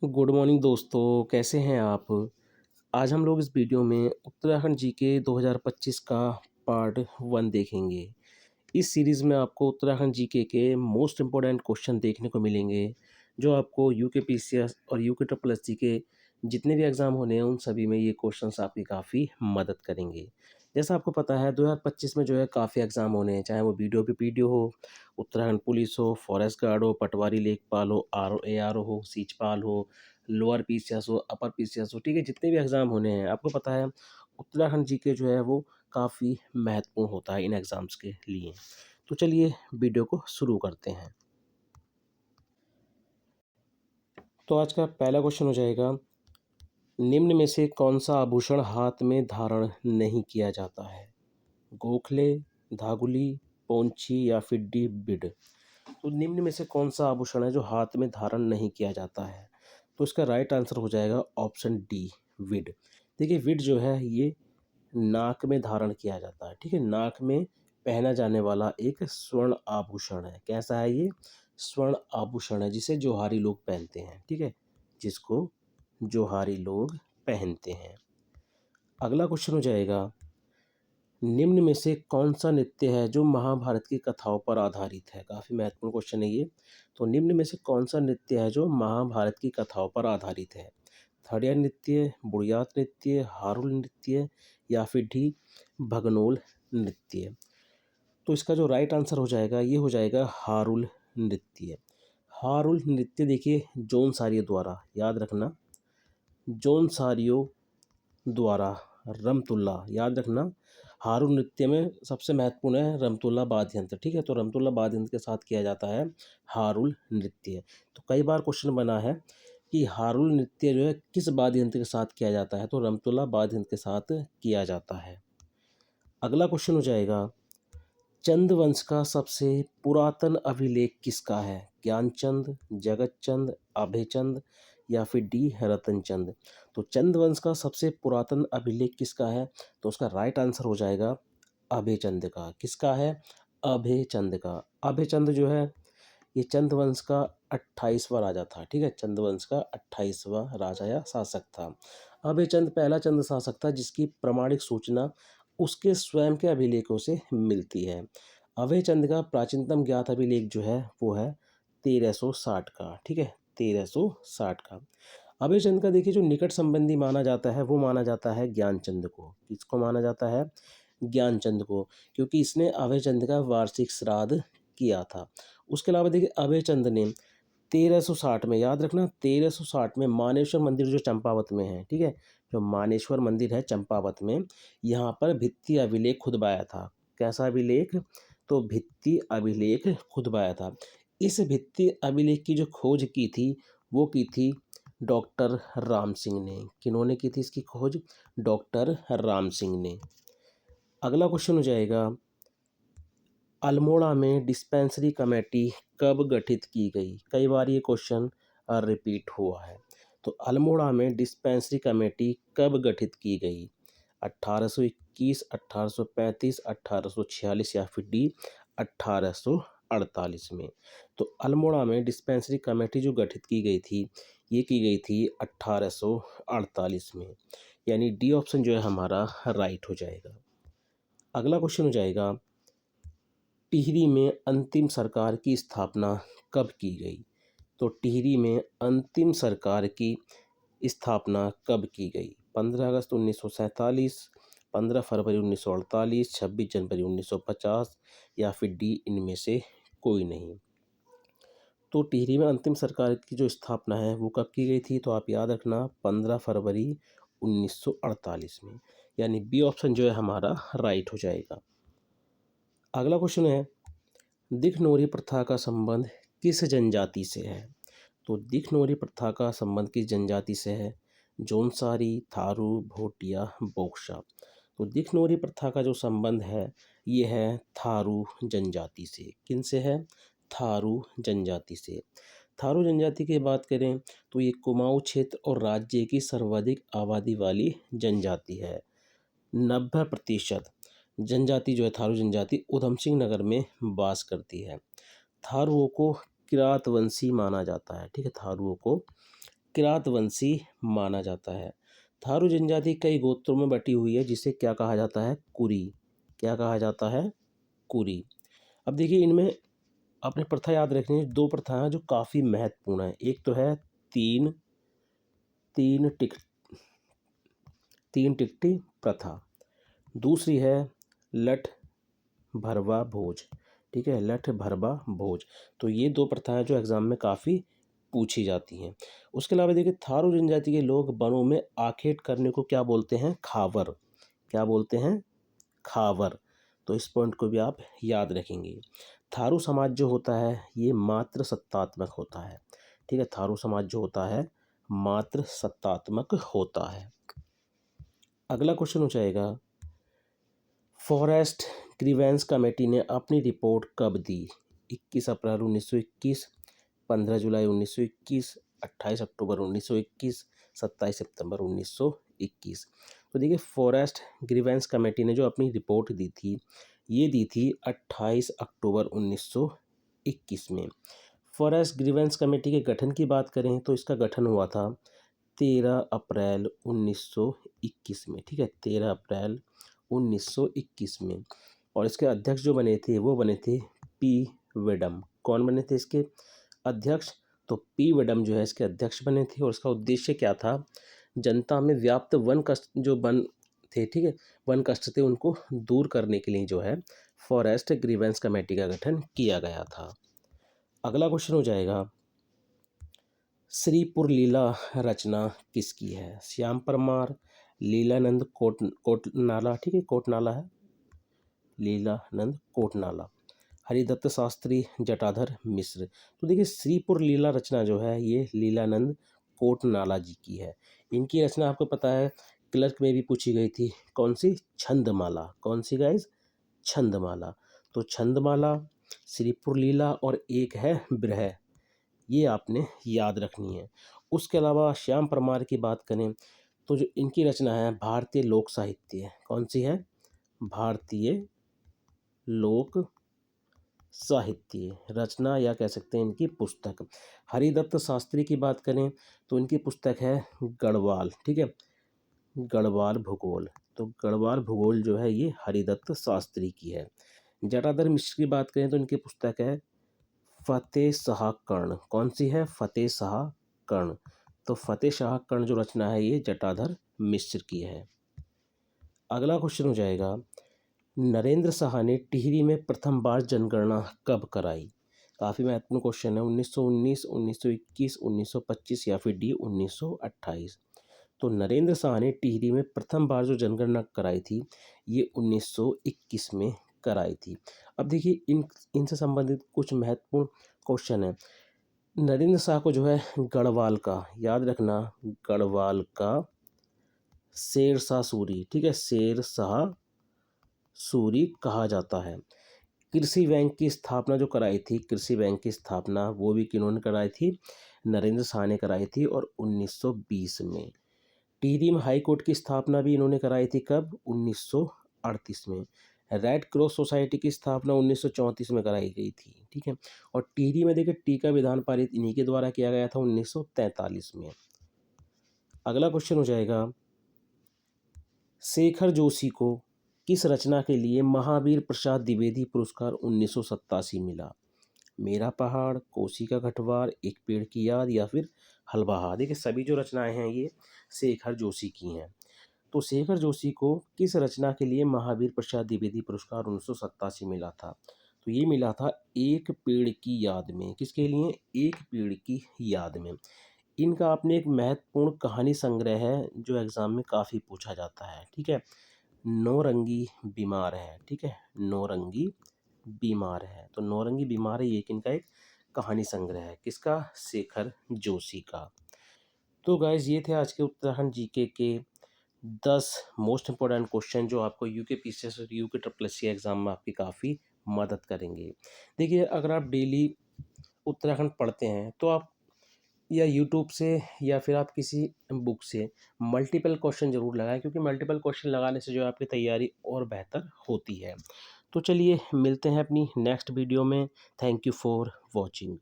Good morning दोस्तों, कैसे हैं आप? आज हम लोग इस वीडियो में उत्तराखंड जीके 2025 का पार्ट 1 देखेंगे। इस सीरीज़ में आपको उत्तराखंड जीके के मोस्ट इम्पोर्टेंट क्वेश्चन देखने को मिलेंगे, जो आपको यूके पीसीएस और यूके ट्रिपल एससी के जितने भी एग्ज़ाम होने हैं, उन सभी में ये क्वेश्चंस आपकी काफ़ी मदद करेंगे। जैसा आपको पता है 2025 में जो है काफ़ी एग्ज़ाम होने हैं, चाहे वो बीडीओ पे पीडीओ हो, उत्तराखंड पुलिस हो, फॉरेस्ट गार्ड हो, पटवारी लेखपाल हो, आरओ एआरओ हो, सीचपाल हो, लोअर पीसीएस हो, अपर पीसीएस हो, ठीक है? जितने भी एग्ज़ाम होने हैं, आपको पता है उत्तराखंड जीके जो है वो काफ़ी महत्वपूर्ण होता है इन एग्ज़ाम्स के लिए। तो चलिए वीडियो को शुरू करते हैं। तो आज का पहला क्वेश्चन हो जाएगा, निम्न में से कौन सा आभूषण हाथ में धारण नहीं किया जाता है? गोखले, धागुली, पोंछी या फिर डी बिड? तो निम्न में से कौन सा आभूषण है जो हाथ में धारण नहीं किया जाता है? तो इसका राइट आंसर हो जाएगा ऑप्शन डी, विड। देखिए विड जो है ये नाक में धारण किया जाता है, ठीक है? नाक में पहना जाने वाला एक स्वर्ण आभूषण है। कैसा है ये? स्वर्ण आभूषण है जिसे जोहारी लोग पहनते हैं, ठीक है? जिसको जोहारी लोग पहनते हैं। अगला क्वेश्चन हो जाएगा, निम्न में से कौन सा नृत्य है जो महाभारत की कथाओं पर आधारित है? काफ़ी महत्वपूर्ण क्वेश्चन है ये। तो निम्न में से कौन सा नृत्य है जो महाभारत की कथाओं पर आधारित है? खड़िया नृत्य, बुड़ियात नृत्य, हारुल नृत्य या फिर ढी भगनोल नृत्य? तो इसका जो राइट आंसर हो जाएगा ये हो जाएगा हारुल नृत्य। हारुल नृत्य देखिए जोन सारियों द्वारा, याद रखना, जोन सारियों द्वारा रमतुल्ला, याद रखना, हारुल नृत्य में सबसे महत्वपूर्ण है रमतुल्ला वाद्य यंत्र, ठीक है? तो रमतुल्ला वाद्य यंत्र के साथ किया जाता है हारुल नृत्य। तो कई बार क्वेश्चन बना है कि हारुल नृत्य जो है किस वाद्य यंत्र के साथ किया जाता है? तो रमतुल्ला वाद्य यंत्र के साथ किया जाता है। अगला क्वेश्चन हो जाएगा, चंद वंश का सबसे पुरातन अभिलेख किसका है? ज्ञानचंद, जगतचंद, अभयचंद या फिर डी रतनचंद? तो चंद वंश का सबसे पुरातन अभिलेख किसका है? तो उसका राइट आंसर हो जाएगा अभयचंद का। किसका है? अभयचंद का। अभयचंद जो है ये चंद वंश का 28वां राजा था, ठीक है? चंद वंश का 28वां राजा या शासक था। अभयचंद पहला चंद शासक था जिसकी प्रमाणिक सूचना उसके स्वयं के अभिलेखों से मिलती है। अभयचंद का प्राचीनतम ज्ञात अभिलेख जो है वो है 1360 का, ठीक है? 1360 का। अभयचंद का देखिए जो निकट संबंधी माना जाता है वो माना जाता है ज्ञानचंद को। किसको माना जाता है? ज्ञानचंद को, क्योंकि इसने अभयचंद का वार्षिक श्राद्ध किया था। उसके अलावा देखिए अभयचंद ने 1360 में, याद रखना, 1360 में मानेश्वर मंदिर जो चंपावत में है, ठीक है? जो मानेश्वर मंदिर है चंपावत में, यहाँ पर भित्ति अभिलेख खुदवाया था। कैसा अभिलेख? तो भित्ति अभिलेख खुदवाया था। इस भित्ति अभिलेख की जो खोज की थी वो की थी डॉक्टर राम सिंह ने। किन्होंने की थी इसकी खोज? डॉक्टर राम सिंह ने। अगला क्वेश्चन हो जाएगा, अल्मोड़ा में डिस्पेंसरी कमेटी कब गठित की गई? कई बार ये क्वेश्चन रिपीट हुआ है। तो अल्मोड़ा में डिस्पेंसरी कमेटी कब गठित की गई? 1821, 1835, 1846 या फिर डी 1848 में? तो अल्मोड़ा में डिस्पेंसरी कमेटी जो गठित की गई थी ये की गई थी 1848 में, यानी डी ऑप्शन जो है हमारा राइट हो जाएगा। अगला क्वेश्चन हो जाएगा, टिहरी में अंतिम सरकार की स्थापना कब की गई? तो टिहरी में अंतिम सरकार की स्थापना कब की गई? 15 अगस्त 1947, 15 फरवरी 1948, 26 जनवरी 1950 या फिर डी इनमें से कोई नहीं? तो टिहरी में अंतिम सरकार की जो स्थापना है वो कब की गई थी? तो आप याद रखना 15 फरवरी 1948 में, यानी बी ऑप्शन जो है हमारा राइट हो जाएगा। अगला क्वेश्चन है, दिखनौरी प्रथा का संबंध किस जनजाति से है? तो दिखनौरी प्रथा का संबंध किस जनजाति से है? जौनसारी, थारू, भोटिया, बोक्सा? तो दिखनौरी प्रथा का जो संबंध है ये है थारू जनजाति से। किन से है? थारू जनजाति से। थारू जनजाति की बात करें तो ये कुमाऊं क्षेत्र और राज्य की सर्वाधिक आबादी वाली जनजाति है। 90% जनजाति जो है थारू जनजाति उधम सिंह नगर में वास करती है। थारुओं को किरातवंशी माना जाता है, ठीक है? थारुओं को किरातवंशी माना जाता है। थारू जनजाति कई गोत्रों में बटी हुई है जिसे क्या कहा जाता है? कुरी। क्या कहा जाता है? कुरी। अब देखिए इनमें आपने प्रथा याद रखनी है, दो प्रथा हैं जो काफ़ी महत्वपूर्ण है। एक तो है तीन तीन टिक तीन टिकटी प्रथा, दूसरी है लठ भरवा भोज। ठीक है, लठ भरवा भोज। तो ये दो प्रथाएं जो एग्जाम में काफ़ी पूछी जाती हैं। उसके अलावा देखिए थारू जनजाति के लोग वनों में आखेट करने को क्या बोलते हैं? खावर। क्या बोलते हैं? खावर। तो इस पॉइंट को भी आप याद रखेंगे। थारू समाज जो होता है ये मात्र सत्तात्मक होता है। ठीक है, थारू समाज जो होता है मात्र सत्तात्मक होता है। अगला क्वेश्चन हो जाएगा, फॉरेस्ट ग्रीवेंस कमेटी ने अपनी रिपोर्ट कब दी? 21 अप्रैल 1921, 15 जुलाई 1921, 28 अक्टूबर 1921, 27 सितंबर 1921। तो देखिए फॉरेस्ट ग्रीवेंस कमेटी ने जो अपनी रिपोर्ट दी थी ये दी थी 28 अक्टूबर 1921 में। फॉरेस्ट ग्रीवेंस कमेटी के गठन की बात करें तो इसका गठन हुआ था 13 अप्रैल 1921 में। ठीक है, 13 अप्रैल 1921 में। और इसके अध्यक्ष जो बने थे वो बने थे पी वेडम। कौन बने थे इसके अध्यक्ष? तो पी वेडम जो है इसके अध्यक्ष बने थे। और इसका उद्देश्य क्या था? जनता में व्याप्त वन कष्ट जो वन थे, ठीक है, वन कष्ट थे उनको दूर करने के लिए जो है फॉरेस्ट ग्रीवेंस कमेटी का गठन किया गया था। अगला क्वेश्चन हो जाएगा, श्रीपुर लीला रचना किसकी है? श्याम परमार, लीलानंद कोटनाला। ठीक है, कोटनाला है, लीलानंद कोटनाला, हरिदत्त शास्त्री, जटाधर मिश्र। तो देखिए श्रीपुर लीला रचना जो है ये लीलानंद कोटनाला जी की है। इनकी रचना आपको पता है क्लर्क में भी पूछी गई थी। कौन सी? छंदमाला। कौन सी गाइज? छंदमाला। तो छंदमाला, श्रीपुर लीला और एक है बिरह, ये आपने याद रखनी है। उसके अलावा श्याम परमार की बात करें तो जो इनकी रचना है भारतीय लोक साहित्य। कौन सी है? भारतीय लोक साहित्य रचना या कह सकते हैं इनकी पुस्तक। हरिदत्त शास्त्री की बात करें तो इनकी पुस्तक है गढ़वाल। ठीक है, गढ़वाल भूगोल। तो गढ़वाल भूगोल जो है ये हरिदत्त शास्त्री की है। जटाधर मिश्र की बात करें तो इनकी पुस्तक है फतेह शाह कर्ण। कौन सी है? फतेह शाह कर्ण। तो फतेह शाह कर्ण जो रचना है ये जटाधर मिश्र की है। अगला क्वेश्चन हो जाएगा, नरेंद्र शाह ने टिहरी में प्रथम बार जनगणना कब कराई? काफ़ी महत्वपूर्ण क्वेश्चन है। 1919, 1921, 1925 या फिर डी 1928। तो नरेंद्र शाह ने टिहरी में प्रथम बार जो जनगणना कराई थी ये 1921 में कराई थी। अब देखिए इनसे संबंधित कुछ महत्वपूर्ण क्वेश्चन है। नरेंद्र शाह को जो है गढ़वाल का, याद रखना, गढ़वाल का शेर शाह सूरी, ठीक है, शेर शाह सूरी कहा जाता है। कृषि बैंक की स्थापना जो कराई थी, कृषि बैंक की स्थापना वो भी किन्होंने कराई थी? नरेंद्र शाह ने कराई थी और 1920 में। टिहरी में हाई कोर्ट की स्थापना भी इन्होंने कराई थी कब? 1938 में। रेड क्रॉस सोसाइटी की स्थापना 1934 में कराई गई थी। ठीक है, और टिहरी में देखिए टीका विधान पारित इन्हीं के द्वारा किया गया था 1943 में। अगला क्वेश्चन हो जाएगा, शेखर जोशी को किस रचना के लिए महावीर प्रसाद द्विवेदी पुरस्कार 1987 मिला? मेरा पहाड़, कोसी का गठवार, एक पेड़ की याद या फिर हलवाहा। देखिए सभी जो रचनाएं हैं ये शेखर जोशी की हैं। तो शेखर जोशी को किस रचना के लिए महावीर प्रसाद द्विवेदी पुरस्कार 1987 मिला था? तो ये मिला था एक पेड़ की याद में। किसके लिए? एक पेड़ की याद में। इनका आपने एक महत्वपूर्ण कहानी संग्रह है जो एग्जाम में काफ़ी पूछा जाता है। ठीक है, नौरंगी बीमार है। ठीक है, नौरंगी बीमार है। तो नौरंगी बीमार है ये इनका एक कहानी संग्रह है। किसका? शेखर जोशी का। तो गाइज ये थे आज के उत्तराखंड जीके के 10 मोस्ट इंपॉर्टेंट क्वेश्चन जो आपको यूके पीसीएस और यूके ट्रिपल एससी एग्जाम में आपकी काफ़ी मदद करेंगे। देखिए अगर आप डेली उत्तराखंड पढ़ते हैं तो आप या यूट्यूब से या फिर आप किसी बुक से मल्टीपल क्वेश्चन ज़रूर लगाएं, क्योंकि मल्टीपल क्वेश्चन लगाने से जो है आपकी तैयारी और बेहतर होती है। तो चलिए मिलते हैं अपनी नेक्स्ट वीडियो में। Thank you for watching.